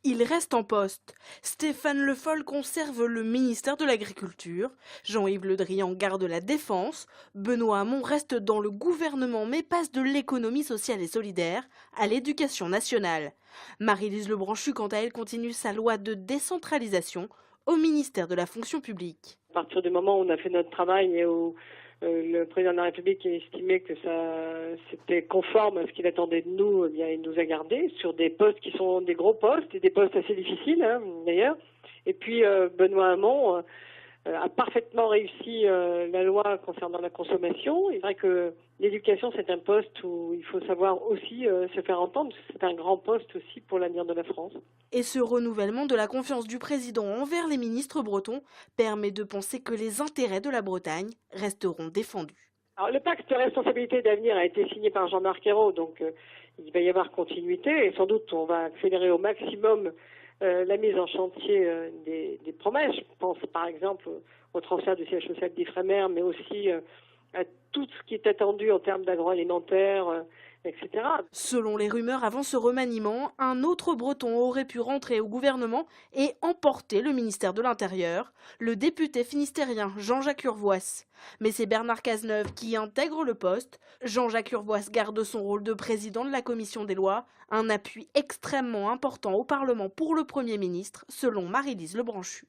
Il reste en poste. Stéphane Le Foll conserve le ministère de l'Agriculture, Jean-Yves Le Drian garde la Défense, Benoît Hamon reste dans le gouvernement mais passe de l'économie sociale et solidaire à l'éducation nationale. Marie-Lise Lebranchu, quant à elle, continue sa loi de décentralisation au ministère de la fonction publique. À partir du moment où on a fait notre travail et où le président de la République a estimé que ça c'était conforme à ce qu'il attendait de nous, eh bien, il nous a gardés sur des postes qui sont des gros postes et des postes assez difficiles d'ailleurs. Et puis Benoît Hamon a parfaitement réussi la loi concernant la consommation. Il est vrai que l'éducation, c'est un poste où il faut savoir aussi se faire entendre. C'est un grand poste aussi pour l'avenir de la France. Et ce renouvellement de la confiance du président envers les ministres bretons permet de penser que les intérêts de la Bretagne resteront défendus. Alors, le pacte de responsabilité d'avenir a été signé par Jean-Marc Ayrault, donc il va y avoir continuité et sans doute on va accélérer au maximum la mise en chantier des promesses. Je pense par exemple au transfert du siège social d'Ifremer, mais aussi à tout ce qui est attendu en termes d'agroalimentaire, etc. Selon les rumeurs avant ce remaniement, un autre Breton aurait pu rentrer au gouvernement et emporter le ministère de l'Intérieur, le député finistérien Jean-Jacques Urvoas. Mais c'est Bernard Cazeneuve qui intègre le poste. Jean-Jacques Urvoas garde son rôle de président de la commission des lois, un appui extrêmement important au Parlement pour le Premier ministre, selon Marie-Lise Lebranchu.